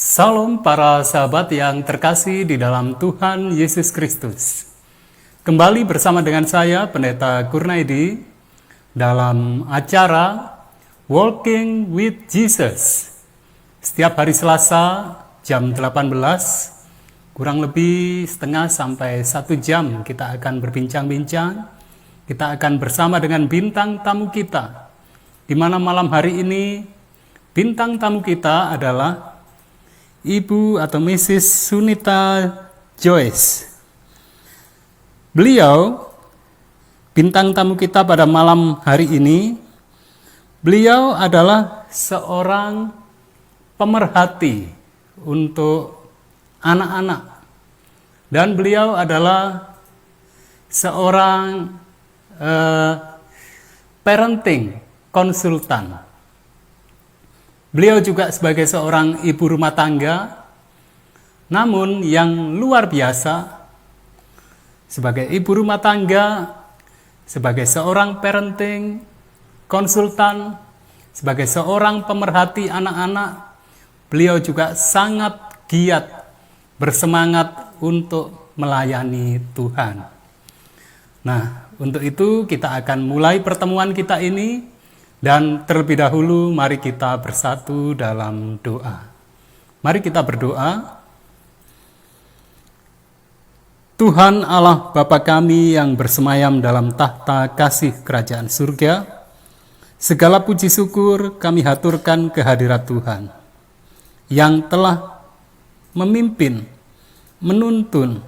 Salam para sahabat yang terkasih di dalam Tuhan Yesus Kristus. Kembali bersama dengan saya, Pendeta Kurnaidi, dalam acara Walking with Jesus. Setiap hari Selasa jam 18, kurang lebih setengah sampai 1 jam kita akan berbincang-bincang. Kita akan bersama dengan bintang tamu kita, di mana malam hari ini bintang tamu kita adalah Ibu atau Mrs. Sunita Joyce. Beliau, bintang tamu kita pada malam hari ini, beliau adalah seorang pemerhati untuk anak-anak. Dan beliau adalah seorang parenting konsultan. Beliau juga sebagai seorang ibu rumah tangga, namun yang luar biasa, sebagai ibu rumah tangga, sebagai seorang parenting konsultan, sebagai seorang pemerhati anak-anak, beliau juga sangat giat, bersemangat untuk melayani Tuhan. Nah, untuk itu kita akan mulai pertemuan kita ini, dan terlebih dahulu mari kita bersatu dalam doa. Mari kita berdoa. Tuhan Allah Bapa kami yang bersemayam dalam tahta kasih kerajaan surga, segala puji syukur kami haturkan kehadirat Tuhan yang telah memimpin, menuntun,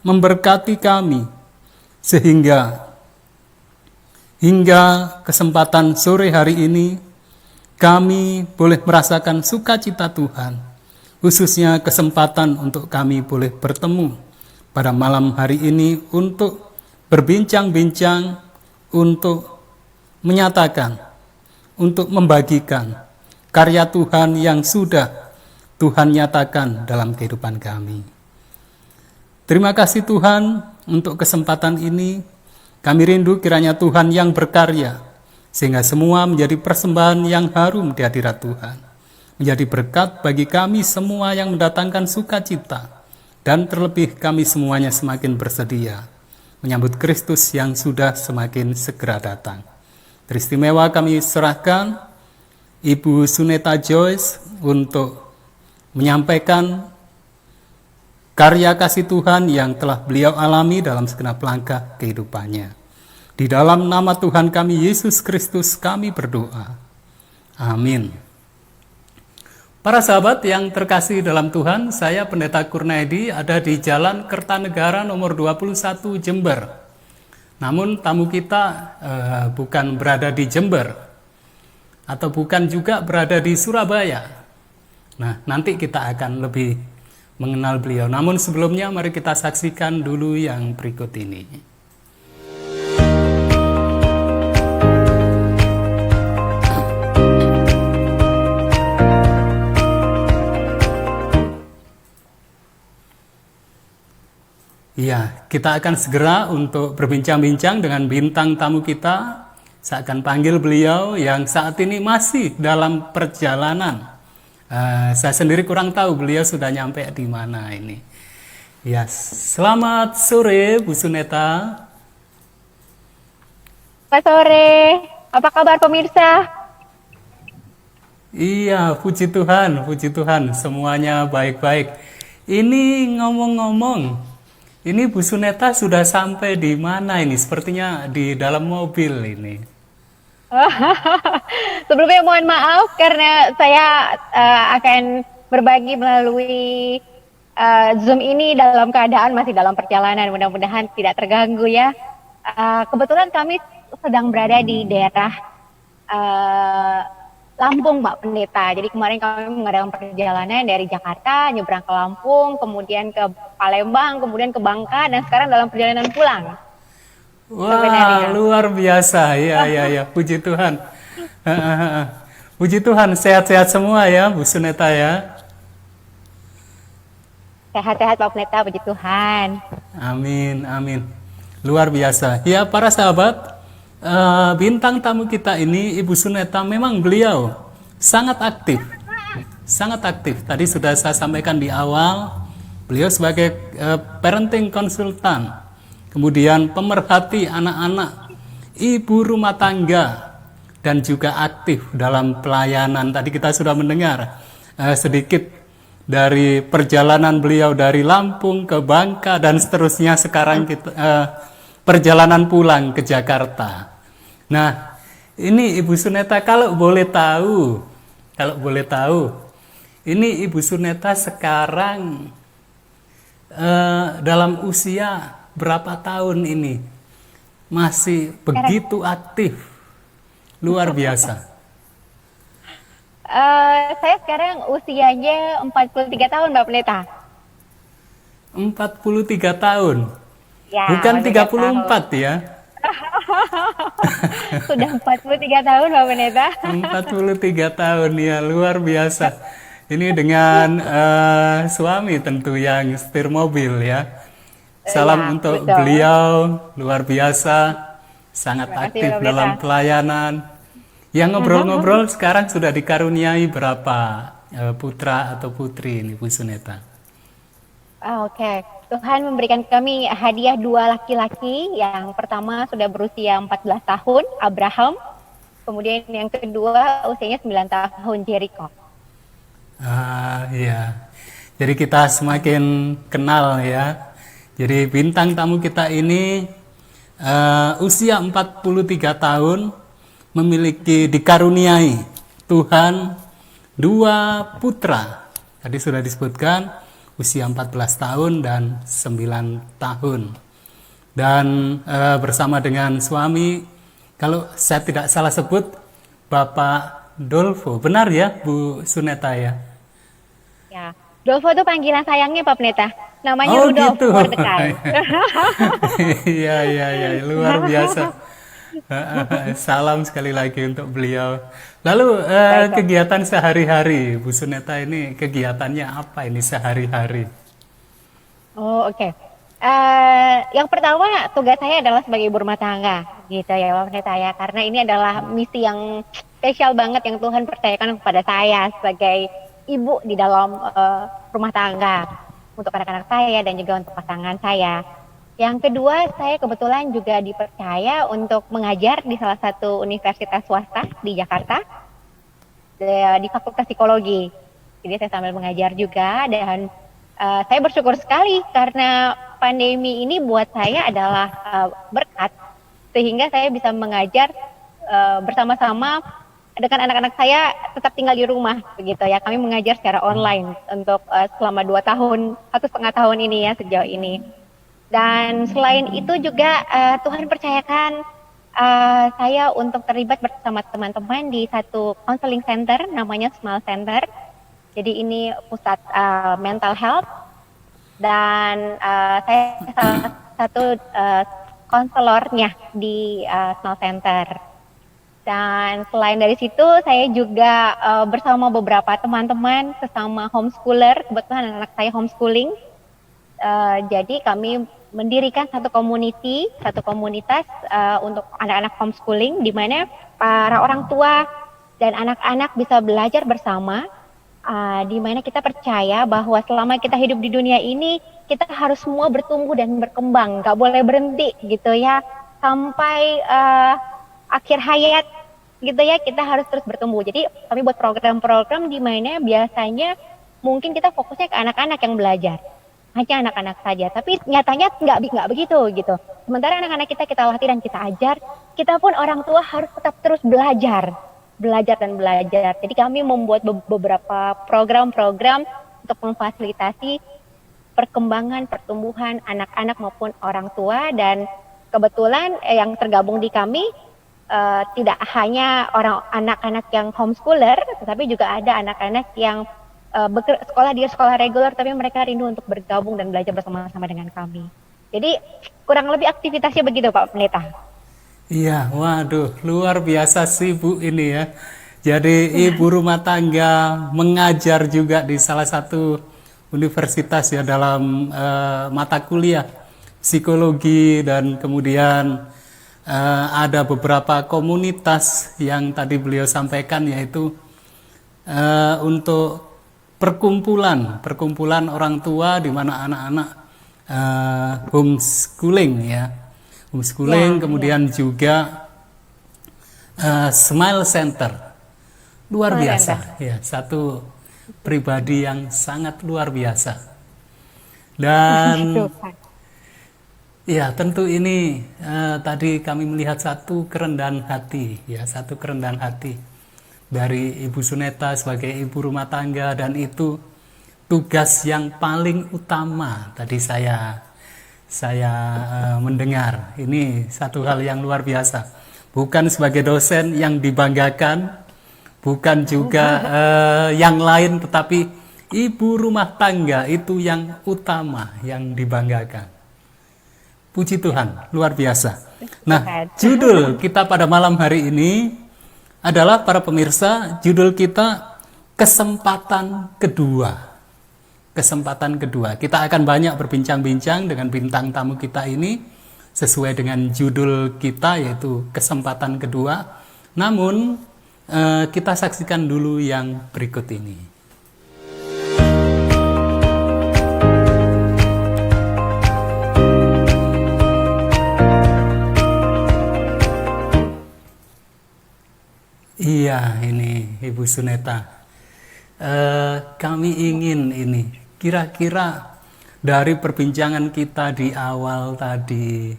memberkati kami sehingga kesempatan sore hari ini kami boleh merasakan sukacita Tuhan, khususnya kesempatan untuk kami boleh bertemu pada malam hari ini untuk berbincang-bincang, untuk menyatakan, untuk membagikan karya Tuhan yang sudah Tuhan nyatakan dalam kehidupan kami. Terima kasih Tuhan untuk kesempatan ini. Kami rindu kiranya Tuhan yang berkarya, sehingga semua menjadi persembahan yang harum di hadirat Tuhan, menjadi berkat bagi kami semua yang mendatangkan sukacita, dan terlebih kami semuanya semakin bersedia menyambut Kristus yang sudah semakin segera datang. Teristimewa kami serahkan Ibu Sunita Joyce untuk menyampaikan karya kasih Tuhan yang telah beliau alami dalam segenap langkah kehidupannya. Di dalam nama Tuhan kami Yesus Kristus kami berdoa. Amin. Para sahabat yang terkasih dalam Tuhan, saya Pendeta Kurnaidi ada di Jalan Kertanegara nomor 21 Jember. Namun tamu kita bukan berada di Jember, atau bukan juga berada di Surabaya. Nah, nanti kita akan lebih mengenal beliau. Namun sebelumnya mari kita saksikan dulu yang berikut ini. Ya, kita akan segera untuk berbincang-bincang dengan bintang tamu kita. Saya akan panggil beliau yang saat ini masih dalam perjalanan. Saya sendiri kurang tahu beliau sudah nyampe di mana ini. Ya, selamat sore Bu Sunita. Selamat sore, apa kabar pemirsa? Iya, puji Tuhan, semuanya baik-baik. Ini ngomong-ngomong, ini Bu Sunita sudah sampai di mana ini? Sepertinya di dalam mobil ini. Sebelumnya mohon maaf karena saya akan berbagi melalui Zoom ini dalam keadaan masih dalam perjalanan. Mudah-mudahan tidak terganggu ya. Kebetulan kami sedang berada di daerah Lampung, Mbak Pendeta. Jadi kemarin kami mengadakan perjalanan dari Jakarta, nyebrang ke Lampung, kemudian ke Palembang, kemudian ke Bangka, dan sekarang dalam perjalanan pulang. Wah, sebenarnya luar biasa. Ya, puji Tuhan. Puji Tuhan, sehat-sehat semua ya Bu Sunita ya. Sehat-sehat Pak Pendeta, puji Tuhan. Amin. Luar biasa. Ya, para sahabat, bintang tamu kita ini Ibu Sunita memang beliau sangat aktif sangat aktif. Tadi sudah saya sampaikan di awal, beliau sebagai parenting konsultan, kemudian pemerhati anak-anak, ibu rumah tangga, dan juga aktif dalam pelayanan. Tadi kita sudah mendengar sedikit dari perjalanan beliau dari Lampung ke Bangka dan seterusnya. Sekarang kita perjalanan pulang ke Jakarta. Nah, ini Ibu Suneta kalau boleh tahu, ini Ibu Suneta sekarang dalam usia berapa tahun ini? Masih begitu aktif, luar biasa. Saya sekarang usianya 43 tahun, Mbak Pendeta. 43 tahun? Ya, Bukan 34 tahun. ya? Sudah 43 tahun, Mbak Pendeta. 43 tahun ya, luar biasa. Ini dengan suami tentu yang setir mobil ya. Salam Ya, untuk betul. beliau, luar biasa, sangat Terima kasih, aktif Mbak dalam Pendeta. pelayanan. Yang ngobrol-ngobrol sekarang sudah dikaruniai berapa putra atau putri ini Bu Suneta? Oke. Tuhan memberikan kami hadiah 2 laki-laki. Yang pertama sudah berusia 14 tahun, Abraham. Kemudian yang kedua usianya 9 tahun, Jericho. Iya. Jadi kita semakin kenal ya. Jadi bintang tamu kita ini usia 43 tahun, memiliki dikaruniai Tuhan 2 putra. Tadi sudah disebutkan usia 14 tahun dan 9 tahun. Dan bersama dengan suami, kalau saya tidak salah sebut, Bapak Dolfo. Benar ya Bu Suneta ya? Ya. Dolfo itu panggilan sayangnya, Pak Pendeta. Namanya Oh Rudolf gitu. Mordecai. Iya, luar biasa. Salam sekali lagi untuk beliau. Lalu Baik, Pak. kegiatan sehari-hari Bu Suneta ini, kegiatannya apa ini sehari-hari? Oh, oke. Yang pertama tugas saya adalah sebagai ibu rumah tangga, gitu ya, Pak Pendeta ya. Karena ini adalah misi yang spesial banget yang Tuhan percayakan kepada saya sebagai ibu di dalam rumah tangga untuk anak-anak saya dan juga untuk pasangan saya. Yang kedua, saya kebetulan juga dipercaya untuk mengajar di salah satu universitas swasta di Jakarta di Fakultas Psikologi. Jadi saya sambil mengajar juga dan saya bersyukur sekali karena pandemi ini buat saya adalah berkat sehingga saya bisa mengajar bersama-sama dengan anak-anak saya tetap tinggal di rumah begitu ya. Kami mengajar secara online untuk selama 1,5 tahun ini ya sejauh ini. Dan selain itu juga Tuhan percayakan saya untuk terlibat bersama teman-teman di satu counseling center namanya Smile Center. Jadi ini pusat mental health dan saya salah satu konselornya di Smile Center. Dan selain dari situ saya juga bersama beberapa teman-teman sesama homeschooler, kebetulan anak-anak saya homeschooling. Jadi kami mendirikan satu komunitas untuk anak-anak homeschooling di mana para orang tua dan anak-anak bisa belajar bersama, di mana kita percaya bahwa selama kita hidup di dunia ini kita harus semua bertumbuh dan berkembang, nggak boleh berhenti gitu ya sampai akhir hayat gitu ya, kita harus terus bertumbuh. Jadi kami buat program-program di mana biasanya mungkin kita fokusnya ke anak-anak yang belajar, hanya anak-anak saja, tapi nyatanya nggak begitu gitu. Sementara anak-anak kita latih dan kita ajar, kita pun orang tua harus tetap terus belajar dan belajar. Jadi kami membuat beberapa program-program untuk memfasilitasi perkembangan pertumbuhan anak-anak maupun orang tua, dan kebetulan yang tergabung di kami tidak hanya anak-anak yang homeschooler, tetapi juga ada anak-anak yang sekolah di sekolah reguler, tapi mereka rindu untuk bergabung dan belajar bersama-sama dengan kami. Jadi kurang lebih aktivitasnya begitu Pak Pendeta. Iya, waduh, luar biasa sih Bu ini ya. Jadi ibu rumah tangga mengajar juga di salah satu universitas ya dalam mata kuliah psikologi, dan kemudian ada beberapa komunitas yang tadi beliau sampaikan, yaitu untuk perkumpulan orang tua di mana anak-anak homeschooling ya. Homeschooling, kemudian juga Smile Center. Luar biasa ya, satu pribadi yang sangat luar biasa. Dan ya tentu ini tadi kami melihat satu kerendahan hati ya, satu kerendahan hati dari Ibu Suneta sebagai ibu rumah tangga, dan itu tugas yang paling utama. Tadi saya mendengar ini satu hal yang luar biasa, bukan sebagai dosen yang dibanggakan, bukan juga yang lain, tetapi ibu rumah tangga itu yang utama, yang dibanggakan. Puji Tuhan, luar biasa. Nah, judul kita pada malam hari ini adalah, para pemirsa, judul kita kesempatan kedua. Kesempatan kedua. Kita akan banyak berbincang-bincang dengan bintang tamu kita ini sesuai dengan judul kita, yaitu kesempatan kedua. Namun kita saksikan dulu yang berikut ini. Iya, ini Ibu Suneta. Kami ingin ini, kira-kira dari perbincangan kita di awal tadi,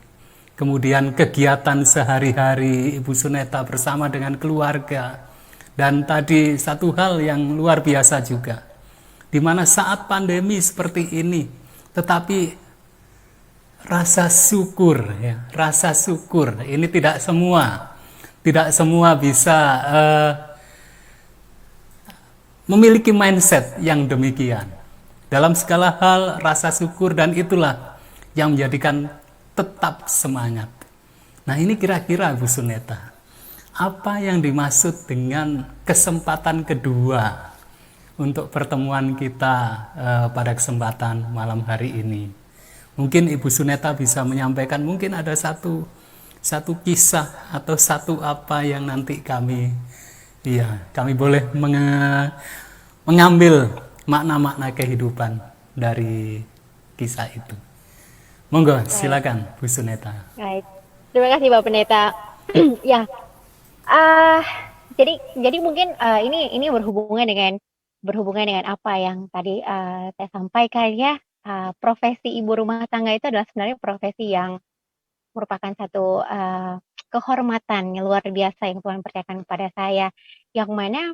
kemudian kegiatan sehari-hari Ibu Suneta bersama dengan keluarga, dan tadi satu hal yang luar biasa juga, di mana saat pandemi seperti ini, tetapi rasa syukur ya, rasa syukur ini tidak semua bisa memiliki mindset yang demikian. Dalam segala hal rasa syukur, dan itulah yang menjadikan tetap semangat. Nah, ini kira-kira Bu Suneta, apa yang dimaksud dengan kesempatan kedua untuk pertemuan kita pada kesempatan malam hari ini? Mungkin Ibu Suneta bisa menyampaikan, mungkin ada satu kisah atau satu apa yang nanti kami boleh mengambil makna-makna kehidupan dari kisah itu. Monggo, silakan Bu Suneta. Baik. Terima kasih Pak Pendeta. Ya, jadi mungkin ini berhubungan dengan apa yang tadi saya sampaikan ya. Profesi ibu rumah tangga itu adalah sebenarnya profesi yang merupakan satu kehormatan yang luar biasa yang Tuhan percayakan kepada saya, yang mana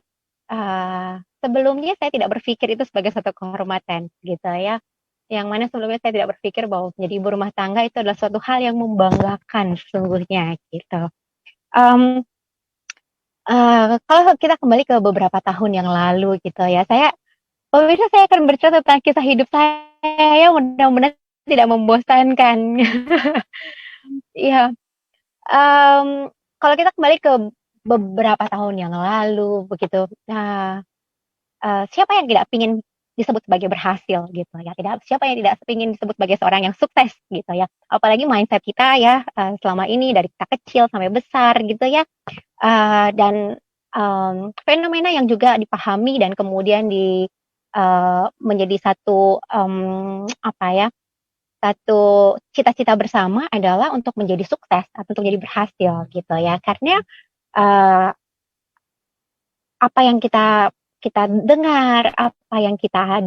sebelumnya saya tidak berpikir itu sebagai satu kehormatan gitu ya, yang mana sebelumnya saya tidak berpikir bahwa menjadi ibu rumah tangga itu adalah suatu hal yang membanggakan sesungguhnya gitu. Kalau kita kembali ke beberapa tahun yang lalu gitu ya, saya akan bercerita tentang kisah hidup saya, mudah-mudahan tidak membosankan. Iya, kalau kita kembali ke beberapa tahun yang lalu begitu, siapa yang tidak ingin disebut sebagai berhasil gitu ya, siapa yang tidak ingin disebut sebagai seorang yang sukses gitu ya, apalagi mindset kita ya, selama ini dari kita kecil sampai besar gitu ya, dan fenomena yang juga dipahami dan kemudian menjadi satu satu cita-cita bersama adalah untuk menjadi sukses atau untuk menjadi berhasil gitu ya, karena apa yang kita dengar, apa yang kita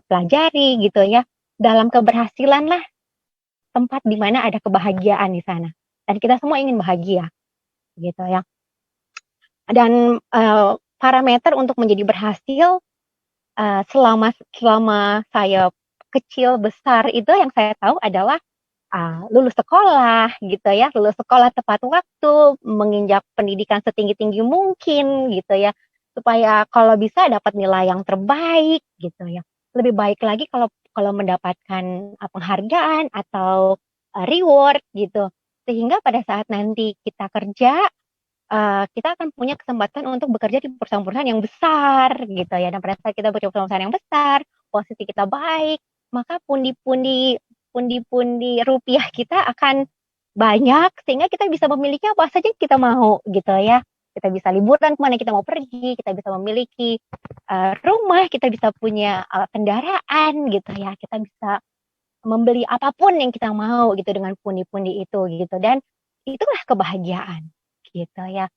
pelajari gitu ya, dalam keberhasilan lah tempat di mana ada kebahagiaan di sana, dan kita semua ingin bahagia gitu ya. Dan parameter untuk menjadi berhasil selama saya kecil besar itu yang saya tahu adalah lulus sekolah gitu ya, lulus sekolah tepat waktu, menginjak pendidikan setinggi-tinggi mungkin gitu ya, supaya kalau bisa dapat nilai yang terbaik gitu ya. Lebih baik lagi kalau mendapatkan penghargaan atau reward gitu, sehingga pada saat nanti kita kerja, kita akan punya kesempatan untuk bekerja di perusahaan-perusahaan yang besar gitu ya, dan pada saat kita bekerja di perusahaan yang besar, posisi kita baik, maka pundi-pundi rupiah kita akan banyak, sehingga kita bisa memiliki apa saja yang kita mau gitu ya. kita bisa liburan kemana kita mau pergi, kita bisa memiliki rumah, kita bisa punya kendaraan gitu ya, kita bisa membeli apapun yang kita mau gitu dengan pundi-pundi itu gitu, dan itulah kebahagiaan gitu ya.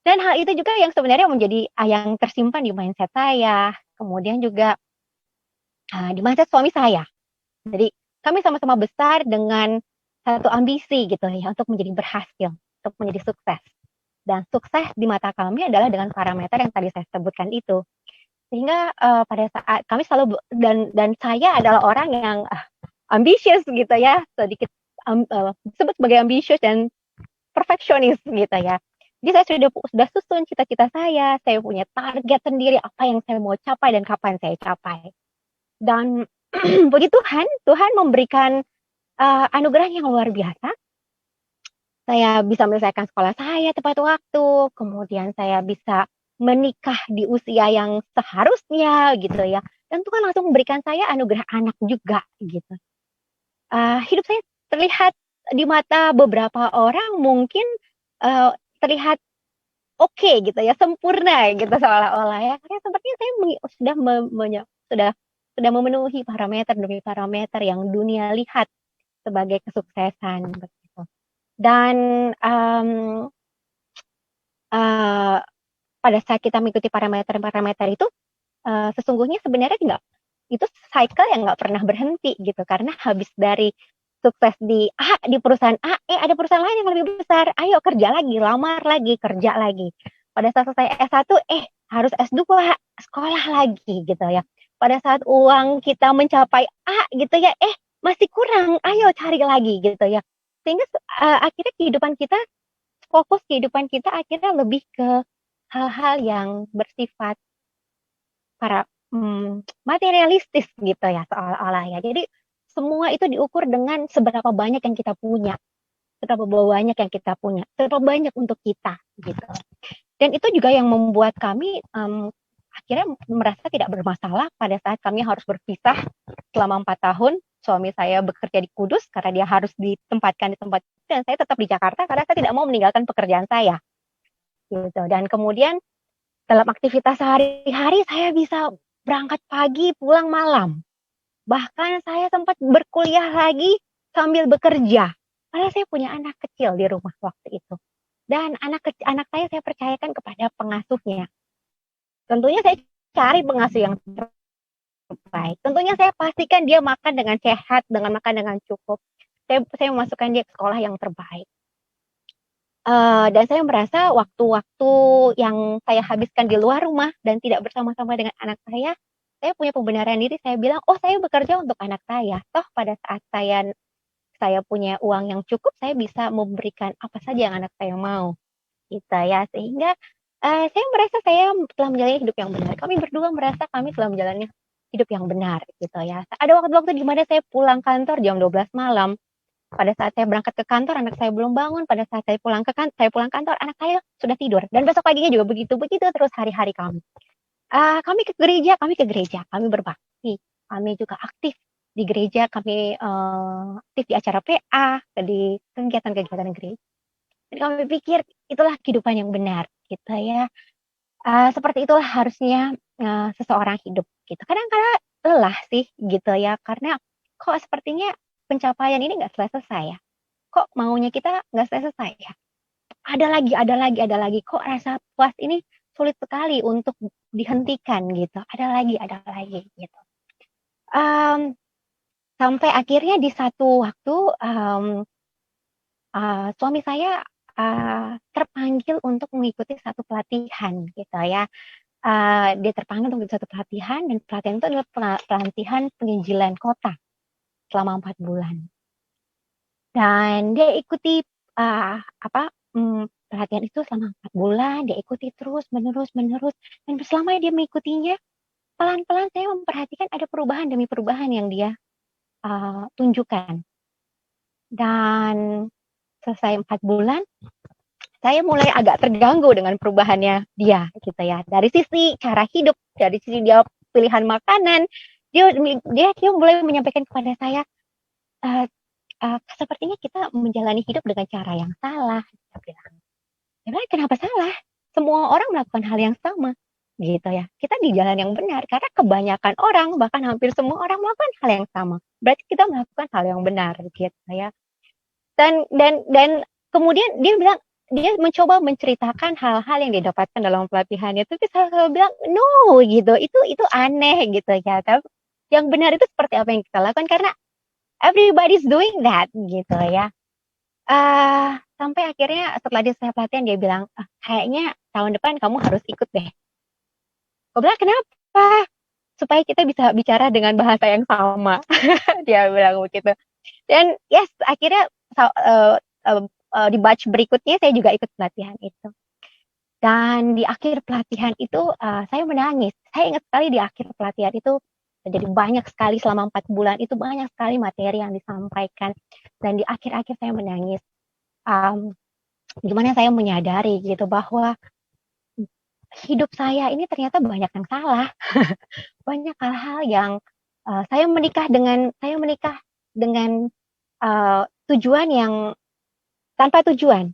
Dan hal itu juga yang sebenarnya menjadi yang tersimpan di mindset saya, kemudian juga di mindset suami saya. Jadi kami sama-sama besar dengan satu ambisi gitu ya untuk menjadi berhasil, untuk menjadi sukses. Dan sukses di mata kami adalah dengan parameter yang tadi saya sebutkan itu. Sehingga pada saat kami selalu dan saya adalah orang yang ambisius gitu ya, sedikit disebut sebagai ambisius dan perfeksionis gitu ya. Jadi saya sudah susun cita-cita saya punya target sendiri apa yang saya mau capai dan kapan saya capai. Dan puji Tuhan, Tuhan memberikan anugerah yang luar biasa. Saya bisa menyelesaikan sekolah saya tepat waktu, kemudian saya bisa menikah di usia yang seharusnya gitu ya. Dan Tuhan langsung memberikan saya anugerah anak juga gitu. Hidup saya terlihat di mata beberapa orang mungkin terlihat oke gitu ya, sempurna gitu seolah-olah ya. Karena sepertinya saya sudah memenuhi parameter demi parameter yang dunia lihat sebagai kesuksesan begitu. Dan pada saat kita mengikuti parameter-parameter itu, sesungguhnya sebenarnya itu cycle yang nggak pernah berhenti gitu, karena habis dari sukses di A, di perusahaan A, ada perusahaan lain yang lebih besar, ayo kerja lagi, lamar lagi, kerja lagi. Pada saat selesai S1, harus S2, sekolah lagi gitu ya. Pada saat uang kita mencapai A gitu ya, masih kurang, ayo cari lagi gitu ya. Sehingga akhirnya fokus kehidupan kita akhirnya lebih ke hal-hal yang bersifat materialistis gitu ya seolah-olah ya. Jadi semua itu diukur dengan seberapa banyak yang kita punya, seberapa banyak untuk kita gitu. Dan itu juga yang membuat kami akhirnya merasa tidak bermasalah pada saat kami harus berpisah selama 4 tahun. Suami saya bekerja di Kudus karena dia harus ditempatkan di tempat itu, dan saya tetap di Jakarta karena saya tidak mau meninggalkan pekerjaan saya. Gitu. Dan kemudian dalam aktivitas sehari-hari saya bisa berangkat pagi, pulang malam. Bahkan saya sempat berkuliah lagi sambil bekerja. Karena saya punya anak kecil di rumah waktu itu. Dan anak saya percayakan kepada pengasuhnya. Tentunya saya cari pengasuh yang terbaik. Tentunya saya pastikan dia makan dengan sehat, makan dengan cukup. Saya memasukkan dia ke sekolah yang terbaik. Dan saya merasa waktu-waktu yang saya habiskan di luar rumah dan tidak bersama-sama dengan anak saya punya pembenaran diri. Saya bilang, saya bekerja untuk anak saya. Toh pada saat saya punya uang yang cukup, saya bisa memberikan apa saja yang anak saya mau. Gitu ya. Sehingga saya merasa saya telah menjalani hidup yang benar. Kami berdua merasa kami telah menjalani hidup yang benar. Gitu ya. Ada waktu-waktu di mana saya pulang kantor jam 12 malam. Pada saat saya berangkat ke kantor, anak saya belum bangun. Pada saat saya pulang kantor, anak saya sudah tidur. Dan besok paginya juga begitu terus hari-hari kami. Kami ke gereja, kami berbakti. Kami juga aktif di gereja, kami aktif di acara PA, di kegiatan-kegiatan gereja. Dan kami pikir itulah kehidupan yang benar, gitu ya. Seperti itulah harusnya seseorang hidup, gitu. Kadang-kadang lelah sih, gitu ya, karena kok sepertinya pencapaian ini nggak selesai ya. Kok maunya kita nggak selesai ya. Ada lagi. Kok rasa puas ini sulit sekali untuk dihentikan gitu. Ada lagi gitu. Sampai akhirnya di satu waktu suami saya terpanggil untuk mengikuti satu pelatihan gitu ya. Dia terpanggil untuk satu pelatihan, dan pelatihan itu adalah pelatihan penginjilan kota selama 4 bulan. Dan dia ikuti pelatihan itu selama 4 bulan, dia ikuti terus menerus, dan selama dia mengikutinya, pelan-pelan saya memperhatikan ada perubahan demi perubahan yang dia tunjukkan. Dan selesai 4 bulan, saya mulai agak terganggu dengan perubahannya dia, gitu ya. Dari sisi cara hidup, dari sisi dia pilihan makanan, dia mulai menyampaikan kepada saya, sepertinya kita menjalani hidup dengan cara yang salah. Dia bilang, kenapa salah? semua orang melakukan hal yang sama gitu ya. Kita di jalan yang benar karena kebanyakan orang, bahkan hampir semua orang melakukan hal yang sama. Berarti kita melakukan hal yang benar gitu ya. Dan kemudian dia bilang dia mencoba menceritakan hal-hal yang didapatkan dalam pelatihannya. Tapi saya selalu bilang no gitu. Itu aneh gitu ya. Tapi yang benar itu seperti apa yang kita lakukan karena everybody's doing that gitu ya. Sampai akhirnya setelah dia saya pelatihan dia bilang, kayaknya tahun depan kamu harus ikut deh. Gue bilang kenapa? Supaya kita bisa bicara dengan bahasa yang sama. Dia bilang begitu. Dan yes, akhirnya di batch berikutnya saya juga ikut pelatihan itu. Dan di akhir pelatihan itu saya menangis. Saya ingat sekali di akhir pelatihan itu jadi banyak sekali selama 4 bulan itu banyak sekali materi yang disampaikan. Dan di akhir-akhir saya menangis. Gimana saya menyadari gitu bahwa hidup saya ini ternyata banyak yang salah. Banyak hal-hal yang saya menikah dengan tujuan yang tanpa tujuan.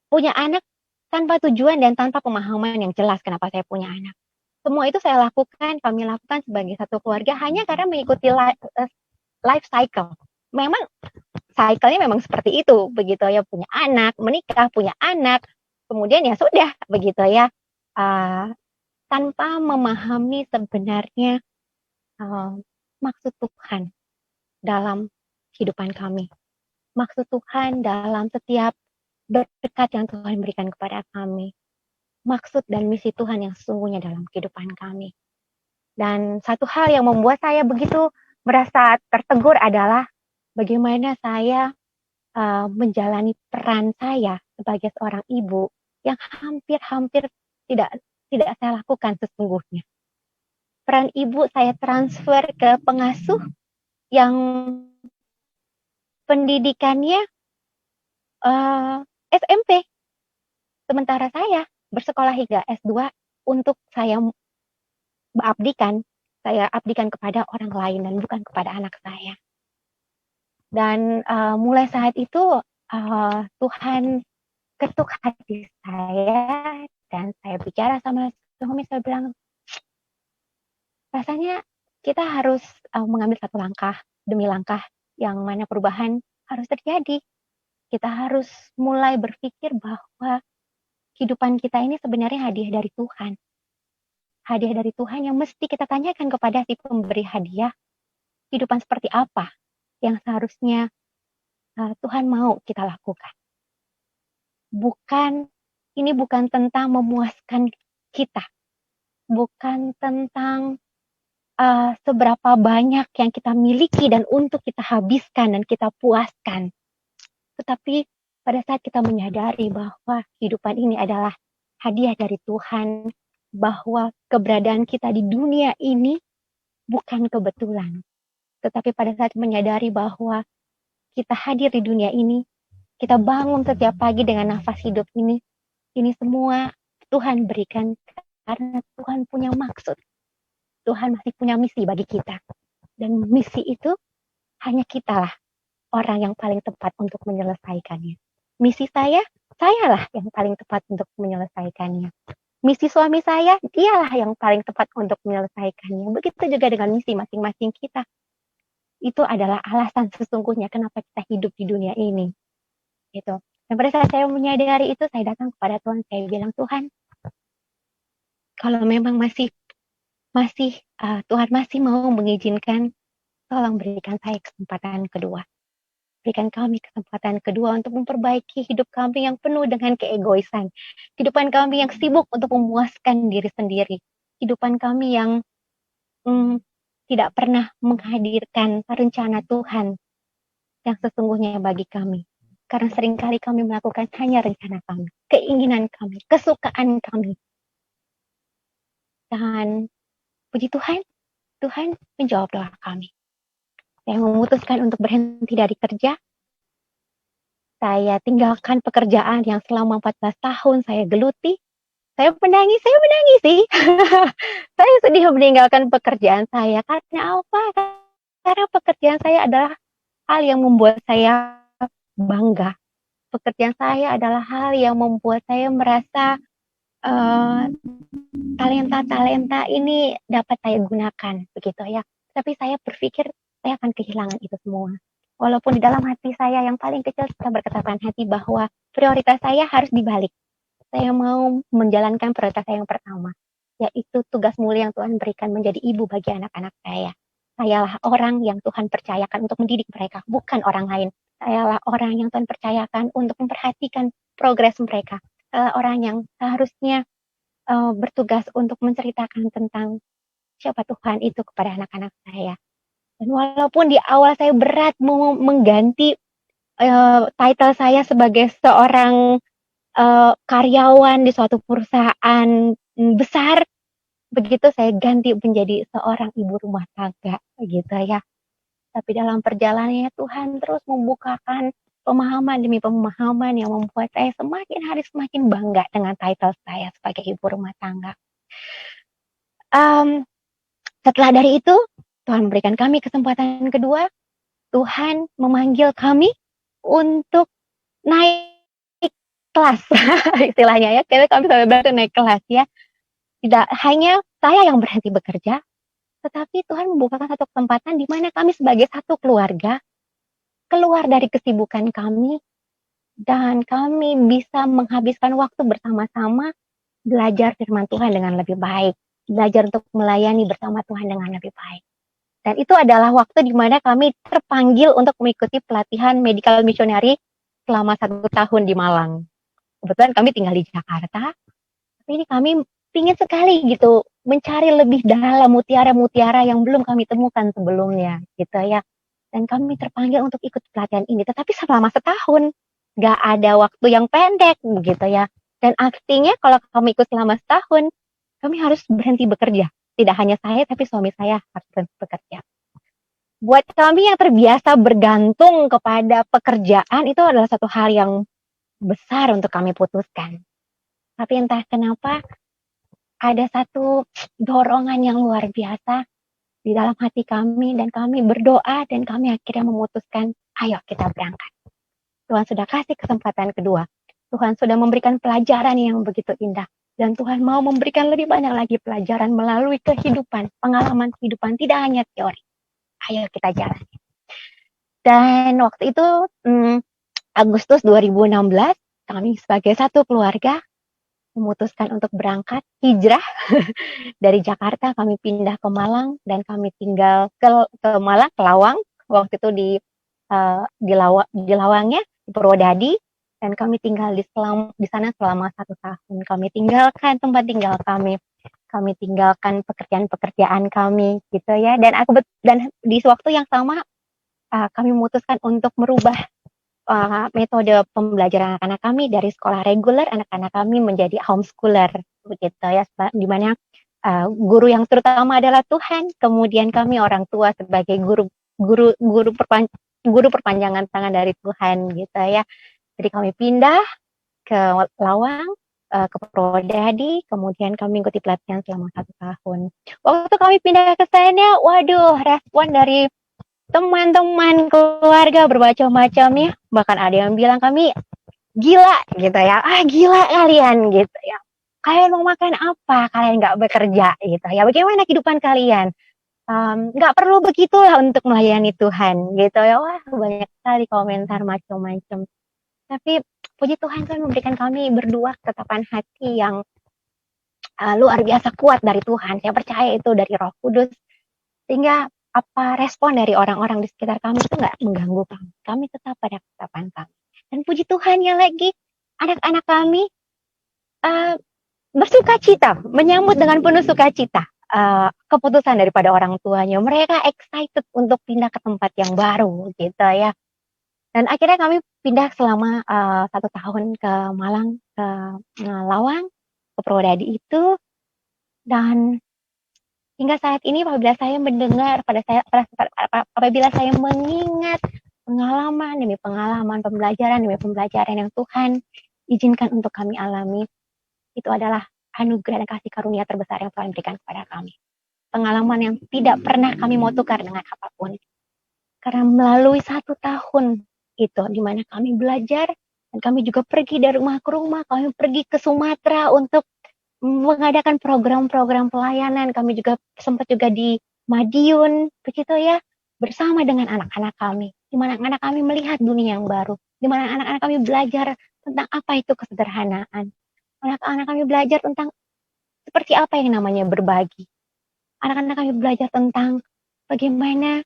Punya anak tanpa tujuan dan tanpa pemahaman yang jelas kenapa saya punya anak. Semua itu saya lakukan, kami lakukan sebagai satu keluarga hanya karena mengikuti life cycle. Memang cycle-nya memang seperti itu, begitu ya, punya anak, menikah, punya anak, kemudian ya sudah, begitu ya. Tanpa memahami sebenarnya maksud Tuhan dalam kehidupan kami. Maksud Tuhan dalam setiap berkat yang Tuhan berikan kepada kami. Maksud dan misi Tuhan yang sesungguhnya dalam kehidupan kami. Dan satu hal yang membuat saya begitu merasa tertegur adalah bagaimana saya menjalani peran saya sebagai seorang ibu yang hampir-hampir tidak saya lakukan sesungguhnya. Peran ibu saya transfer ke pengasuh yang pendidikannya SMP. Sementara saya bersekolah hingga S2 untuk saya abdikan kepada orang lain dan bukan kepada anak saya. Dan mulai saat itu Tuhan ketuk hati saya dan saya bicara sama suami, saya bilang rasanya kita harus mengambil satu langkah demi langkah yang mana perubahan harus terjadi. Kita harus mulai berpikir bahwa kehidupan kita ini sebenarnya hadiah dari Tuhan. Hadiah dari Tuhan yang mesti kita tanyakan kepada si pemberi hadiah, kehidupan seperti apa yang seharusnya Tuhan mau kita lakukan. Ini bukan tentang memuaskan kita. Bukan tentang seberapa banyak yang kita miliki dan untuk kita habiskan dan kita puaskan. Tetapi pada saat kita menyadari bahwa kehidupan ini adalah hadiah dari Tuhan, bahwa keberadaan kita di dunia ini bukan kebetulan. Tetapi pada saat menyadari bahwa kita hadir di dunia ini, kita bangun setiap pagi dengan nafas hidup ini semua Tuhan berikan karena Tuhan punya maksud. Tuhan masih punya misi bagi kita. Dan misi itu hanya kitalah orang yang paling tepat untuk menyelesaikannya. Misi sayalah yang paling tepat untuk menyelesaikannya. Misi suami saya, dialah yang paling tepat untuk menyelesaikannya. Begitu juga dengan misi masing-masing kita. Itu adalah alasan sesungguhnya kenapa kita hidup di dunia ini. Gitu. Dan pada saat saya menyadari itu, saya datang kepada Tuhan, saya bilang, Tuhan, kalau memang masih Tuhan masih mau mengizinkan, tolong berikan saya kesempatan kedua. Berikan kami kesempatan kedua untuk memperbaiki hidup kami yang penuh dengan keegoisan. Kehidupan kami yang sibuk untuk memuaskan diri sendiri. Kehidupan kami yang tidak pernah menghadirkan rencana Tuhan yang sesungguhnya bagi kami. Karena seringkali kami melakukan hanya rencana kami, keinginan kami, kesukaan kami. Dan puji Tuhan, Tuhan menjawab doa kami. Saya memutuskan untuk berhenti dari kerja. Saya tinggalkan pekerjaan yang selama 14 tahun saya geluti. Saya menangis sih. Saya sedih meninggalkan pekerjaan saya. Karena apa? Karena pekerjaan saya adalah hal yang membuat saya bangga. Pekerjaan saya adalah hal yang membuat saya merasa eh, talenta-talenta ini dapat saya gunakan begitu ya. Tapi saya berpikir saya akan kehilangan itu semua. Walaupun di dalam hati saya yang paling kecil saya berketapan hati bahwa prioritas saya harus dibalik. Saya mau menjalankan prioritas saya yang pertama, yaitu tugas mulia yang Tuhan berikan menjadi ibu bagi anak-anak saya. Sayalah orang yang Tuhan percayakan untuk mendidik mereka, bukan orang lain. Sayalah orang yang Tuhan percayakan untuk memperhatikan progres mereka. Sayalah orang yang seharusnya bertugas untuk menceritakan tentang siapa Tuhan itu kepada anak-anak saya. Dan walaupun di awal saya berat mau mengganti title saya sebagai seorang karyawan di suatu perusahaan besar, begitu saya ganti menjadi seorang ibu rumah tangga, gitu ya. Tapi dalam perjalanannya Tuhan terus membukakan pemahaman demi pemahaman yang membuat saya semakin hari semakin bangga dengan title saya sebagai ibu rumah tangga. Setelah dari itu, Tuhan memberikan kami kesempatan kedua. Tuhan memanggil kami untuk naik kelas, istilahnya ya. Kami sampai berarti naik kelas ya. Tidak hanya saya yang berhenti bekerja, tetapi Tuhan membukakan satu kesempatan di mana kami sebagai satu keluarga keluar dari kesibukan kami dan kami bisa menghabiskan waktu bersama-sama belajar firman Tuhan dengan lebih baik, belajar untuk melayani bersama Tuhan dengan lebih baik. Dan itu adalah waktu di mana kami terpanggil untuk mengikuti pelatihan medical missionary selama 1 tahun di Malang. Kebetulan kami tinggal di Jakarta, tapi ini kami ingin sekali gitu mencari lebih dalam mutiara-mutiara yang belum kami temukan sebelumnya gitu ya. Dan kami terpanggil untuk ikut pelatihan ini, tetapi selama setahun, nggak ada waktu yang pendek begitu ya. Dan artinya kalau kami ikut selama setahun, kami harus berhenti bekerja. Tidak hanya saya, tapi suami saya harus berhenti bekerja. Buat kami yang terbiasa bergantung kepada pekerjaan, itu adalah satu hal yang besar untuk kami putuskan. Tapi entah kenapa, ada satu dorongan yang luar biasa di dalam hati kami, dan kami berdoa, dan kami akhirnya memutuskan, ayo kita berangkat. Tuhan sudah kasih kesempatan kedua. Tuhan sudah memberikan pelajaran yang begitu indah. Dan Tuhan mau memberikan lebih banyak lagi pelajaran melalui kehidupan, pengalaman kehidupan, tidak hanya teori. Ayo kita jalan. Dan waktu itu, Agustus 2016, kami sebagai satu keluarga memutuskan untuk berangkat hijrah dari Jakarta. Kami pindah ke Malang dan kami tinggal ke Malang, ke Lawang. Waktu itu di Lawangnya, di Purwodadi, dan kami tinggal di sana selama 1 tahun. Kami tinggalkan tempat tinggal kami tinggalkan pekerjaan-pekerjaan kami, gitu ya. Dan di waktu yang sama kami memutuskan untuk merubah metode pembelajaran anak-anak kami dari sekolah reguler, anak-anak kami menjadi homeschooler, begitu ya, di mana guru yang terutama adalah Tuhan, kemudian kami orang tua sebagai guru perpanjangan tangan dari Tuhan, gitu ya. Jadi kami pindah ke Lawang, ke Purwodadi, kemudian kami ikuti pelatihan selama 1 tahun. Waktu kami pindah ke sana, waduh, respon dari teman-teman keluarga bermacam-macam ya. Bahkan ada yang bilang kami gila gitu ya. Gila kalian gitu ya. Kalian mau makan apa? Kalian nggak bekerja gitu ya. Bagaimana kehidupan kalian? Nggak perlu begitulah untuk melayani Tuhan gitu ya. Wah, banyak sekali komentar macam-macam. Tapi puji Tuhan memberikan kami berdua ketetapan hati yang luar biasa kuat dari Tuhan. Saya percaya itu dari Roh Kudus. Sehingga apa respon dari orang-orang di sekitar kami itu nggak mengganggu kami. Kami tetap pada ketetapan kami. Dan puji Tuhan yang lagi, anak-anak kami bersuka cita, menyambut dengan penuh sukacita keputusan daripada orang tuanya. Mereka excited untuk pindah ke tempat yang baru, gitu ya. Dan akhirnya kami pindah selama 1 tahun ke Malang, ke Lawang, ke Purwodadi itu. Dan hingga saat ini apabila saya mendengar, apabila saya mengingat pengalaman demi pengalaman, pembelajaran demi pembelajaran yang Tuhan izinkan untuk kami alami, itu adalah anugerah dan kasih karunia terbesar yang Tuhan berikan kepada kami. Pengalaman yang tidak pernah kami mau tukar dengan apapun. Karena melalui 1 tahun itu, di mana kami belajar, dan kami juga pergi dari rumah ke rumah, kami pergi ke Sumatera untuk mengadakan program-program pelayanan. Kami juga sempat juga di Madiun, begitu ya, bersama dengan anak-anak kami. Di mana anak-anak kami melihat dunia yang baru. Di mana anak-anak kami belajar tentang apa itu kesederhanaan. Anak-anak kami belajar tentang seperti apa yang namanya berbagi. Anak-anak kami belajar tentang bagaimana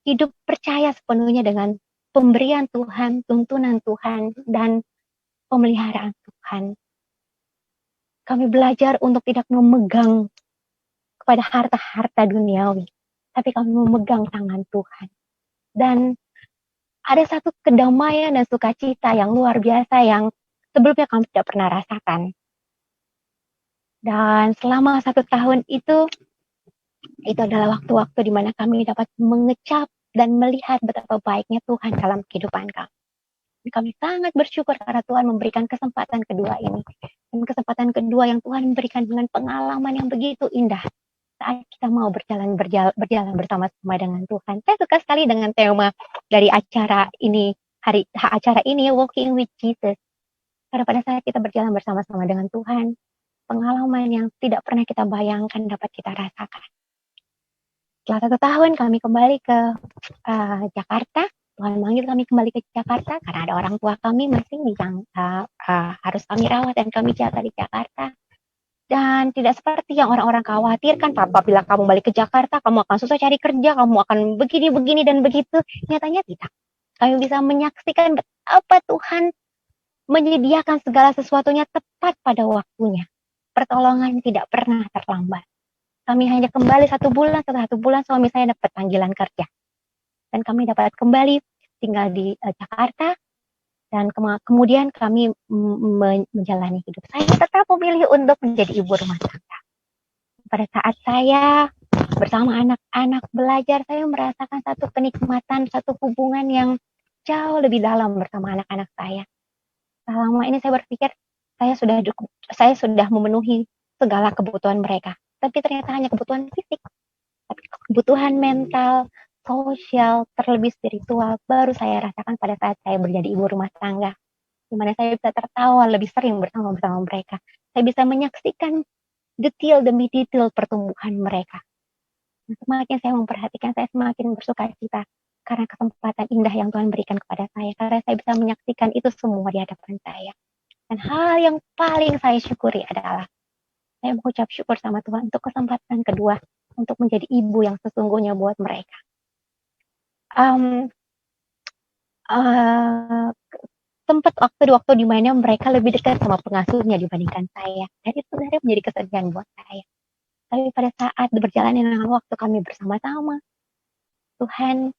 hidup percaya sepenuhnya dengan pemberian Tuhan, tuntunan Tuhan, dan pemeliharaan Tuhan. Kami belajar untuk tidak memegang kepada harta-harta duniawi, tapi kami memegang tangan Tuhan. Dan ada satu kedamaian dan sukacita yang luar biasa yang sebelumnya kami tidak pernah rasakan. Dan selama 1 tahun itu adalah waktu-waktu di mana kami dapat mengecap dan melihat betapa baiknya Tuhan dalam kehidupan kami. Kami sangat bersyukur karena Tuhan memberikan kesempatan kedua ini. Dan kesempatan kedua yang Tuhan berikan dengan pengalaman yang begitu indah saat kita mau berjalan bersama-sama dengan Tuhan. Saya suka sekali dengan tema dari acara ini, acara ini, Walking with Jesus. Karena pada saat kita berjalan bersama-sama dengan Tuhan, pengalaman yang tidak pernah kita bayangkan dapat kita rasakan. Setelah 1 tahun kami kembali ke Jakarta. Tuhan manggil kami kembali ke Jakarta karena ada orang tua kami masih yang harus kami rawat dan kami jaga di Jakarta. Dan tidak seperti yang orang-orang khawatirkan, apabila kamu balik ke Jakarta, kamu akan susah cari kerja, kamu akan begini dan begitu. Nyatanya tidak. Kami bisa menyaksikan betapa Tuhan menyediakan segala sesuatunya tepat pada waktunya. Pertolongan tidak pernah terlambat. Kami hanya kembali 1 bulan, setelah 1 bulan suami saya dapat panggilan kerja. Dan kami dapat kembali tinggal di Jakarta, dan kemudian kami menjalani hidup. Saya tetap memilih untuk menjadi ibu rumah tangga. Pada saat saya bersama anak-anak belajar, saya merasakan satu kenikmatan, satu hubungan yang jauh lebih dalam bersama anak-anak saya. Selama ini saya berpikir saya sudah memenuhi segala kebutuhan mereka, tapi ternyata hanya kebutuhan fisik. Tapi kebutuhan mental, sosial, terlebih spiritual baru saya rasakan pada saat saya menjadi ibu rumah tangga, di mana saya bisa tertawa lebih sering bersama mereka. Saya bisa menyaksikan detail demi detail pertumbuhan mereka. Semakin saya memperhatikan, saya semakin bersuka cita karena kesempatan indah yang Tuhan berikan kepada saya, karena saya bisa menyaksikan itu semua di hadapan saya. Dan hal yang paling saya syukuri adalah saya mengucap syukur sama Tuhan untuk kesempatan kedua untuk menjadi ibu yang sesungguhnya buat mereka. Sempat waktu di mana mereka lebih dekat sama pengasuhnya dibandingkan saya. Dan itu sebenarnya menjadi kesedihan buat saya. Tapi pada saat berjalan dengan waktu kami bersama-sama, Tuhan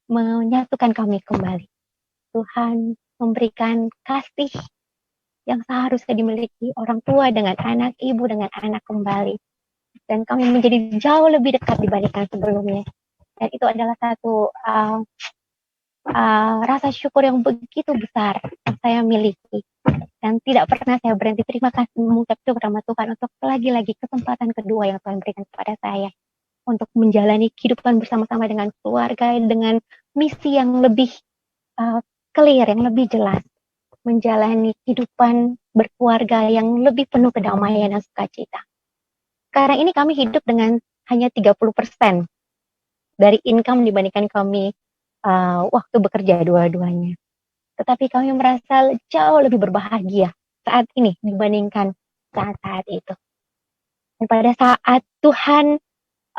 menyatukan kami kembali. Tuhan memberikan kasih yang seharusnya dimiliki orang tua dengan anak, ibu dengan anak kembali. Dan kami menjadi jauh lebih dekat dibandingkan sebelumnya. Dan itu adalah satu rasa syukur yang begitu besar yang saya miliki. Dan tidak pernah saya berhenti terima kasih mengucap syukur sama Tuhan untuk lagi-lagi kesempatan kedua yang Tuhan berikan kepada saya. Untuk menjalani kehidupan bersama-sama dengan keluarga, dengan misi yang lebih clear, yang lebih jelas. Menjalani kehidupan berkeluarga yang lebih penuh kedamaian dan sukacita. Sekarang ini kami hidup dengan hanya 30% dari income dibandingkan kami waktu bekerja dua-duanya. Tetapi kami merasa jauh lebih berbahagia saat ini dibandingkan saat-saat itu. Dan pada saat Tuhan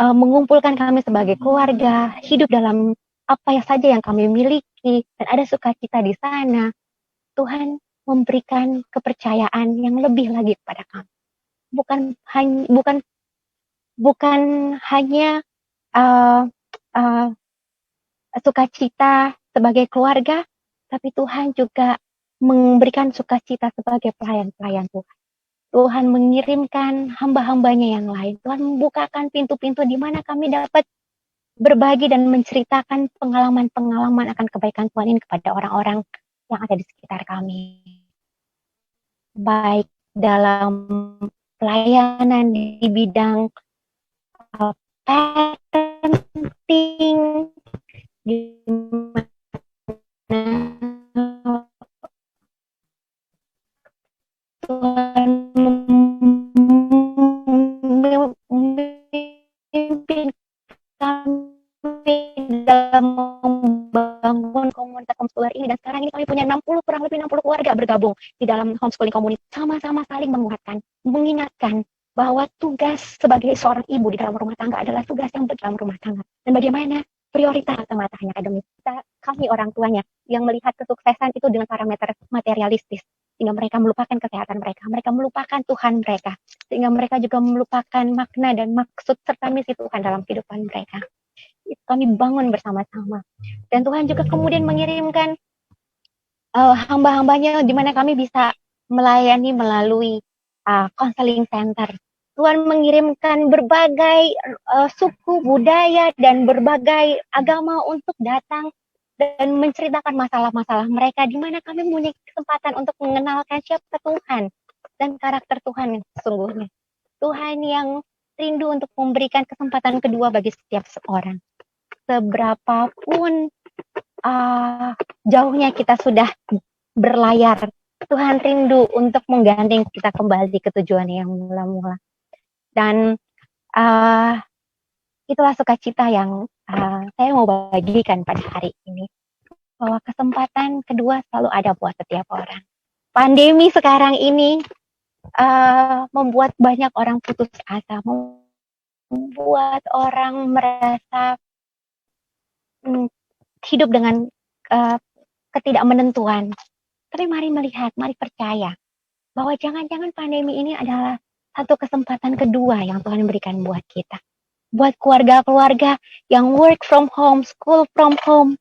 mengumpulkan kami sebagai keluarga, hidup dalam apa saja yang kami miliki, dan ada sukacita di sana, Tuhan memberikan kepercayaan yang lebih lagi kepada kami. Bukan hanya sukacita sebagai keluarga, tapi Tuhan juga memberikan sukacita sebagai pelayan-pelayan Tuhan. Tuhan mengirimkan hamba-hambanya yang lain. Tuhan membukakan pintu-pintu di mana kami dapat berbagi dan menceritakan pengalaman-pengalaman akan kebaikan Tuhan ini kepada orang-orang yang ada di sekitar kami. Baik dalam pelayanan di bidang parenting, di mana Tuhan ini, dan sekarang ini kami punya kurang lebih 60 keluarga bergabung di dalam homeschooling community, sama-sama saling menguatkan, mengingatkan bahwa tugas sebagai seorang ibu di dalam rumah tangga adalah tugas yang dalam rumah tangga, dan bagaimana prioritas semata hanya akademis. Kami orang tuanya yang melihat kesuksesan itu dengan parameter materialistis, sehingga mereka melupakan kesehatan mereka melupakan Tuhan mereka, sehingga mereka juga melupakan makna dan maksud serta misi Tuhan dalam kehidupan mereka. Itu kami bangun bersama-sama, dan Tuhan juga kemudian mengirimkan hamba-hambanya di mana kami bisa melayani melalui counseling center. Tuhan mengirimkan berbagai suku, budaya, dan berbagai agama untuk datang dan menceritakan masalah-masalah mereka, di mana kami punya kesempatan untuk mengenalkan siapa Tuhan dan karakter Tuhan yang sesungguhnya. Tuhan yang rindu untuk memberikan kesempatan kedua bagi setiap seorang. Seberapapun jauhnya kita sudah berlayar, Tuhan rindu untuk menggandeng kita kembali ke tujuan yang mula-mula. Dan itulah sukacita yang saya mau bagikan pada hari ini, bahwa kesempatan kedua selalu ada buat setiap orang. Pandemi sekarang ini membuat banyak orang putus asa, membuat orang merasa hidup dengan ketidakmenentuan. Tapi mari melihat, mari percaya bahwa jangan-jangan pandemi ini adalah satu kesempatan kedua yang Tuhan berikan buat kita. Buat keluarga-keluarga yang work from home, school from home.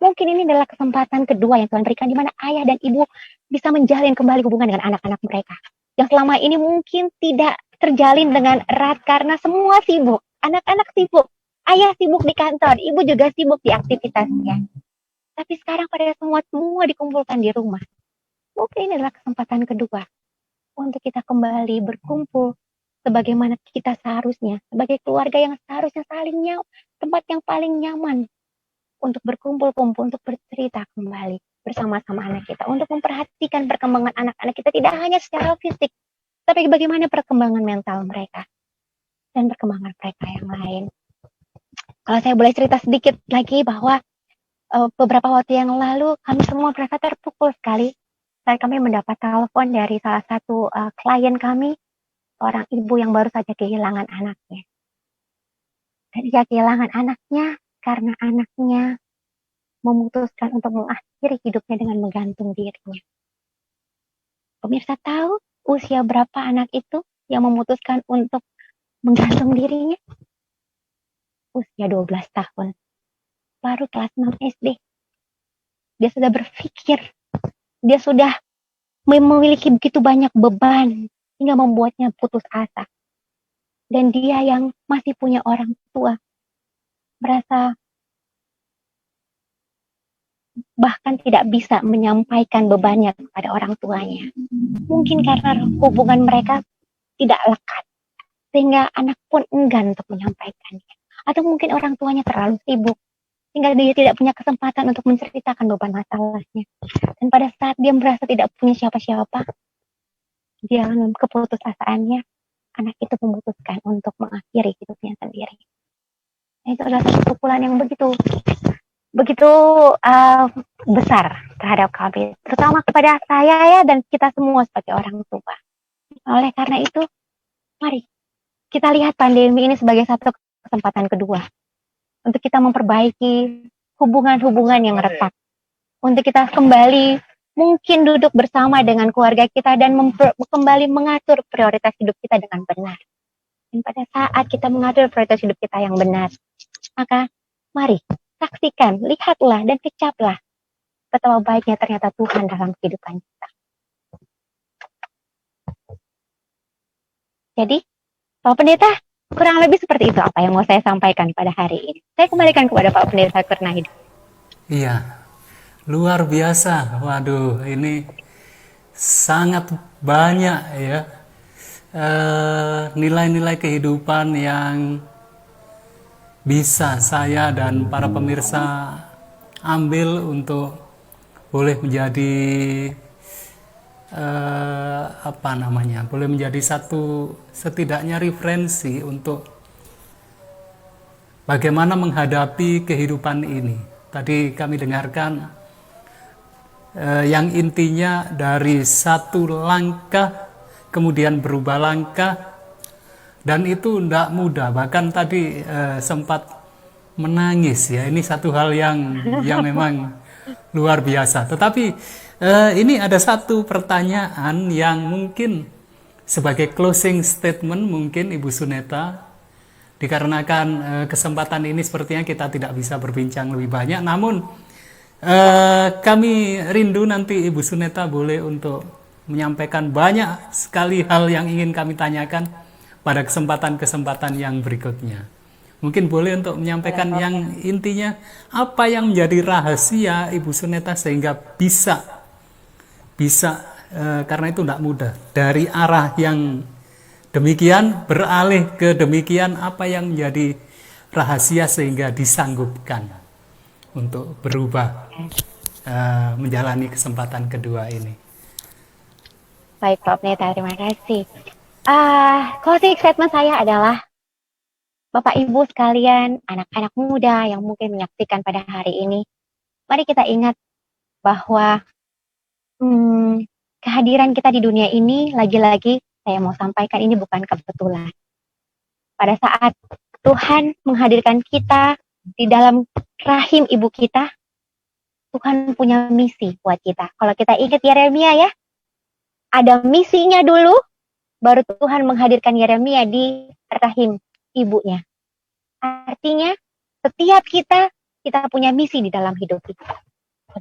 Mungkin ini adalah kesempatan kedua yang Tuhan berikan, di mana ayah dan ibu bisa menjalin kembali hubungan dengan anak-anak mereka. Yang selama ini mungkin tidak terjalin dengan erat karena semua sibuk. Anak-anak sibuk, ayah sibuk di kantor, ibu juga sibuk di aktivitasnya. Tapi sekarang pada semua dikumpulkan di rumah. Mungkin ini adalah kesempatan kedua untuk kita kembali berkumpul sebagaimana kita seharusnya, sebagai keluarga yang seharusnya saling tempat yang paling nyaman untuk berkumpul-kumpul, untuk bercerita kembali bersama-sama anak kita, untuk memperhatikan perkembangan anak-anak kita tidak hanya secara fisik, tapi bagaimana perkembangan mental mereka dan perkembangan mereka yang lain. Kalau saya boleh cerita sedikit lagi, bahwa beberapa waktu yang lalu kami semua merasa terpukul sekali saat kami mendapat telepon dari salah satu klien kami, seorang ibu yang baru saja kehilangan anaknya. Dan dia kehilangan anaknya karena anaknya memutuskan untuk mengakhiri hidupnya dengan menggantung dirinya. Pemirsa tahu usia berapa anak itu yang memutuskan untuk menggantung dirinya? Usia 12 tahun. Baru kelas 6 SD. Dia sudah berpikir, dia sudah memiliki begitu banyak beban hingga membuatnya putus asa. Dan dia yang masih punya orang tua merasa bahkan tidak bisa menyampaikan bebannya kepada orang tuanya. Mungkin karena hubungan mereka tidak lekat, sehingga anak pun enggan untuk menyampaikannya. Atau mungkin orang tuanya terlalu sibuk, sehingga dia tidak punya kesempatan untuk menceritakan beban masalahnya. Dan pada saat dia merasa tidak punya siapa-siapa, dia dalam keputusasaannya, anak itu memutuskan untuk mengakhiri hidupnya sendiri. Itu adalah satu pukulan yang begitu besar terhadap kami, terutama kepada saya ya, dan kita semua sebagai orang tua. Oleh karena itu, mari kita lihat pandemi ini sebagai satu kesempatan kedua untuk kita memperbaiki hubungan-hubungan yang retak, untuk kita kembali mungkin duduk bersama dengan keluarga kita dan kembali mengatur prioritas hidup kita dengan benar. Dan pada saat kita mengatur prioritas hidup kita yang benar, maka mari saksikan, lihatlah, dan kecaplah betapa baiknya ternyata Tuhan dalam kehidupan kita. Jadi, Pak Pendeta, kurang lebih seperti itu apa yang mau saya sampaikan pada hari ini. Saya kembalikan kepada Pak Pendeta Kurnahidi. Iya, luar biasa. Waduh, ini sangat banyak ya nilai-nilai kehidupan yang bisa saya dan para pemirsa ambil untuk boleh menjadi boleh menjadi satu setidaknya referensi untuk bagaimana menghadapi kehidupan ini. Tadi kami dengarkan yang intinya dari satu langkah kemudian berubah langkah, dan itu tidak mudah. Bahkan tadi sempat menangis ya. Ini satu hal yang memang luar biasa. Tetapi ini ada satu pertanyaan yang mungkin sebagai closing statement mungkin Ibu Suneta, dikarenakan kesempatan ini sepertinya kita tidak bisa berbincang lebih banyak, namun kami rindu nanti Ibu Suneta boleh untuk menyampaikan banyak sekali hal yang ingin kami tanyakan pada kesempatan-kesempatan yang berikutnya. Mungkin boleh untuk menyampaikan yang intinya, apa yang menjadi rahasia Ibu Suneta sehingga bisa karena itu tidak mudah, dari arah yang demikian beralih ke demikian, apa yang menjadi rahasia sehingga disanggupkan untuk berubah menjalani kesempatan kedua ini. Baik Pak Pendeta, terima kasih. Closing statement saya adalah, Bapak Ibu sekalian, anak-anak muda yang mungkin menyaksikan pada hari ini, mari kita ingat bahwa kehadiran kita di dunia ini, lagi-lagi saya mau sampaikan, ini bukan kebetulan. Pada saat Tuhan menghadirkan kita di dalam rahim ibu kita, Tuhan punya misi buat kita. Kalau kita ingat Yeremia ya, ada misinya dulu, baru Tuhan menghadirkan Yeremia di rahim ibunya. Artinya, setiap kita punya misi di dalam hidup kita.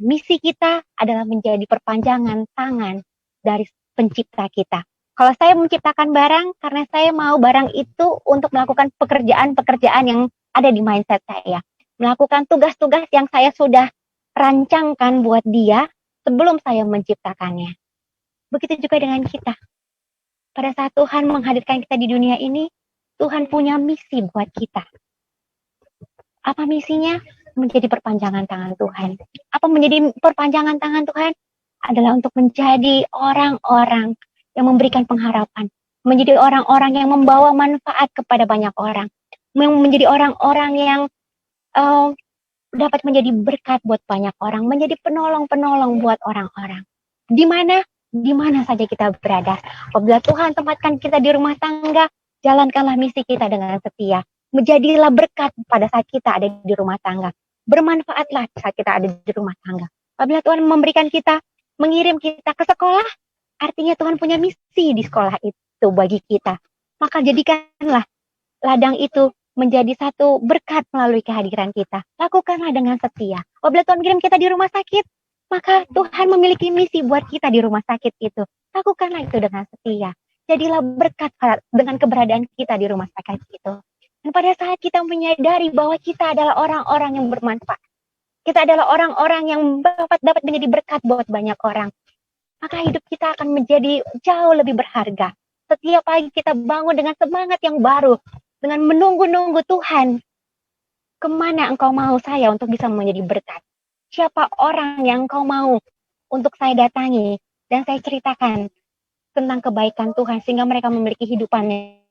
Misi kita adalah menjadi perpanjangan tangan dari pencipta kita. Kalau saya menciptakan barang, karena saya mau barang itu untuk melakukan pekerjaan-pekerjaan yang ada di mindset saya. Melakukan tugas-tugas yang saya sudah rancangkan buat dia sebelum saya menciptakannya. Begitu juga dengan kita. Pada saat Tuhan menghadirkan kita di dunia ini, Tuhan punya misi buat kita. Apa misinya? Menjadi perpanjangan tangan Tuhan. Apa menjadi perpanjangan tangan Tuhan? Adalah untuk menjadi orang-orang yang memberikan pengharapan. Menjadi orang-orang yang membawa manfaat kepada banyak orang. Menjadi orang-orang yang dapat menjadi berkat buat banyak orang. Menjadi penolong-penolong buat orang-orang. Di mana saja kita berada. Apabila Tuhan tempatkan kita di rumah tangga, jalankanlah misi kita dengan setia. Menjadilah berkat pada saat kita ada di rumah tangga. Bermanfaatlah saat kita ada di rumah tangga. Apabila Tuhan memberikan kita, mengirim kita ke sekolah, artinya Tuhan punya misi di sekolah itu bagi kita. Maka jadikanlah ladang itu menjadi satu berkat melalui kehadiran kita. Lakukanlah dengan setia. Apabila Tuhan kirim kita di rumah sakit, maka Tuhan memiliki misi buat kita di rumah sakit itu. Lakukanlah itu dengan setia. Jadilah berkat dengan keberadaan kita di rumah sakit itu. Dan pada saat kita menyadari bahwa kita adalah orang-orang yang bermanfaat, kita adalah orang-orang yang dapat menjadi berkat buat banyak orang, maka hidup kita akan menjadi jauh lebih berharga. Setiap pagi kita bangun dengan semangat yang baru, dengan menunggu-nunggu Tuhan. Kemana engkau mau saya untuk bisa menjadi berkat? Siapa orang yang engkau mau untuk saya datangi dan saya ceritakan tentang kebaikan Tuhan sehingga mereka memiliki hidupan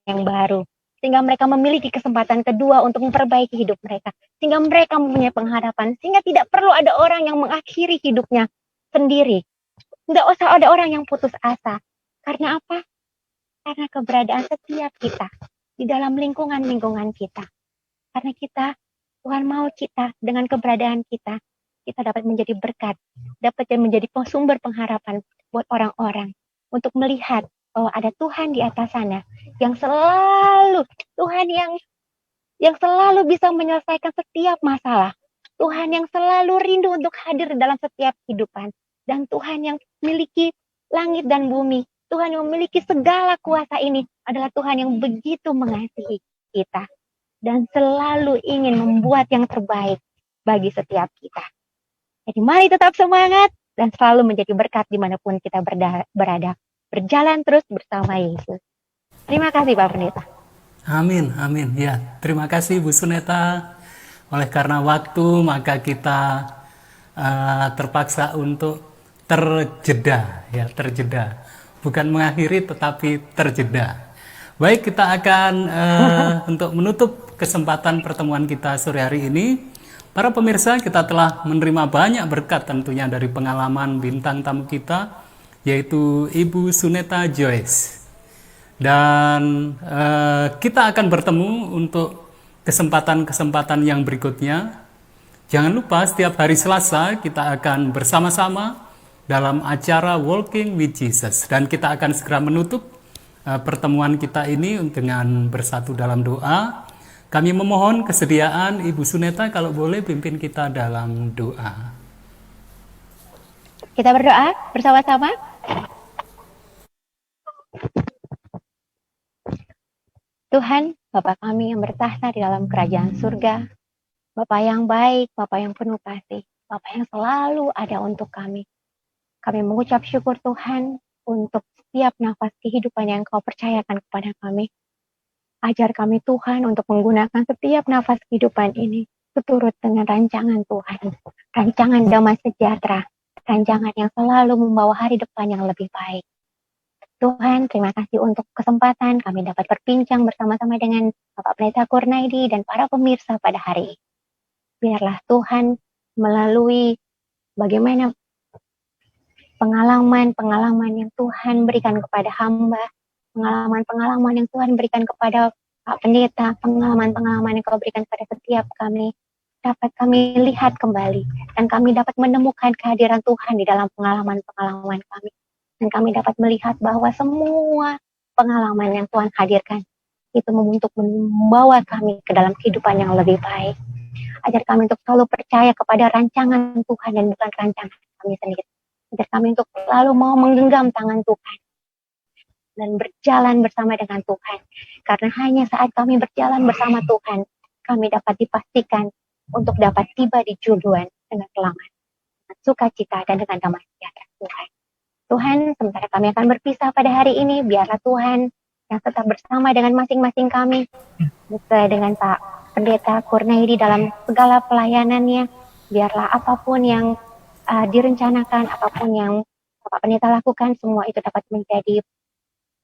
yang baru, sehingga mereka memiliki kesempatan kedua untuk memperbaiki hidup mereka, sehingga mereka mempunyai pengharapan, sehingga tidak perlu ada orang yang mengakhiri hidupnya sendiri. Tidak usah ada orang yang putus asa. Karena apa? Karena keberadaan setiap kita di dalam lingkungan-lingkungan kita. Karena Tuhan mau kita dengan keberadaan kita dapat menjadi berkat, dapat menjadi sumber pengharapan buat orang-orang untuk melihat bahwa ada Tuhan di atas sana yang selalu, Tuhan yang selalu bisa menyelesaikan setiap masalah. Tuhan yang selalu rindu untuk hadir dalam setiap kehidupan. Dan Tuhan yang memiliki langit dan bumi, Tuhan yang memiliki segala kuasa ini adalah Tuhan yang begitu mengasihi kita dan selalu ingin membuat yang terbaik bagi setiap kita. Jadi mari tetap semangat dan selalu menjadi berkat dimanapun kita berada. Berjalan terus bersama Yesus. Terima kasih Pak Pendeta. Amin, amin. Ya, terima kasih Bu Suneta. Oleh karena waktu, maka kita terpaksa untuk terjeda. Bukan mengakhiri, tetapi terjeda. Baik, kita akan untuk menutup kesempatan pertemuan kita sore hari ini, Para pemirsa, kita telah menerima banyak berkat tentunya dari pengalaman bintang tamu kita, yaitu Ibu Suneta Joyce. Dan kita akan bertemu untuk kesempatan-kesempatan yang berikutnya. Jangan lupa setiap hari Selasa kita akan bersama-sama dalam acara Walking with Jesus. Dan kita akan segera menutup pertemuan kita ini dengan bersatu dalam doa. Kami memohon kesediaan Ibu Suneta kalau boleh pimpin kita dalam doa. Kita berdoa bersama-sama. Tuhan, Bapa kami yang bertahta di dalam kerajaan surga, Bapa yang baik, Bapa yang penuh kasih, Bapa yang selalu ada untuk kami. Kami mengucap syukur Tuhan untuk setiap nafas kehidupan yang Kau percayakan kepada kami. Ajar kami Tuhan untuk menggunakan setiap nafas kehidupan ini seturut dengan rancangan Tuhan. Rancangan damai sejahtera. Rancangan yang selalu membawa hari depan yang lebih baik. Tuhan, terima kasih untuk kesempatan kami dapat berbincang bersama-sama dengan Bapak Pendeta Kurnaidi dan para pemirsa pada hari ini. Biarlah Tuhan melalui bagaimana pengalaman-pengalaman yang Tuhan berikan kepada hamba, pengalaman-pengalaman yang Tuhan berikan kepada Pak Pendeta, pengalaman-pengalaman yang Kau berikan kepada setiap kami, dapat kami lihat kembali, dan kami dapat menemukan kehadiran Tuhan di dalam pengalaman-pengalaman kami. Dan kami dapat melihat bahwa semua pengalaman yang Tuhan hadirkan, itu untuk membawa kami ke dalam kehidupan yang lebih baik. Ajar kami untuk selalu percaya kepada rancangan Tuhan dan bukan rancangan kami sendiri. Ajar kami untuk selalu mau menggenggam tangan Tuhan dan berjalan bersama dengan Tuhan. Karena hanya saat kami berjalan bersama Tuhan, kami dapat dipastikan untuk dapat tiba di tujuan dengan selamat, dengan sukacita dan dengan damai sejahtera Tuhan. Tuhan, sementara kami akan berpisah pada hari ini, biarlah Tuhan yang tetap bersama dengan masing-masing kami, beserta dengan Pak Pendeta Kurnaidi dalam segala pelayanannya. Biarlah apapun yang direncanakan, apapun yang Bapak Pendeta lakukan, semua itu dapat menjadi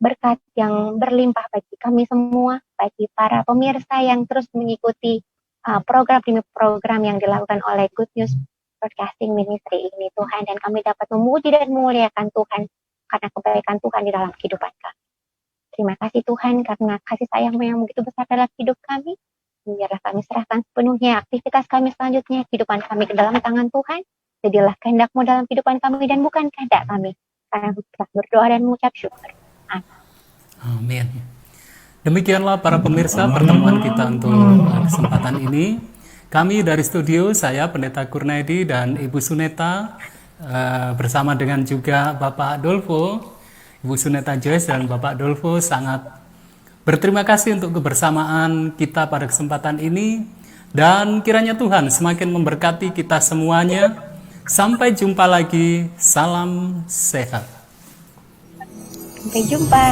berkat yang berlimpah bagi kami semua, bagi para pemirsa yang terus mengikuti program demi program yang dilakukan oleh Good News Broadcasting Ministry ini, Tuhan. Dan kami dapat memuji dan memuliakan Tuhan karena kebaikan Tuhan di dalam kehidupan kami. Terima kasih Tuhan karena kasih sayang-Mu yang begitu besar dalam hidup kami. Biarlah kami serahkan sepenuhnya aktivitas kami selanjutnya, kehidupan kami ke dalam tangan Tuhan. Jadilah kehendak-Mu dalam kehidupan kami dan bukan kehendak kami. Karena kami telah berdoa dan mengucap syukur. Amin. Demikianlah para pemirsa pertemuan kita untuk kesempatan ini. Kami dari studio, saya Pendeta Kurnaidi dan Ibu Suneta bersama dengan juga Bapak Dolfo, Ibu Suneta Joyce dan Bapak Dolfo sangat berterima kasih untuk kebersamaan kita pada kesempatan ini. Dan kiranya Tuhan semakin memberkati kita semuanya. Sampai jumpa lagi. Salam sehat. Sampai jumpa.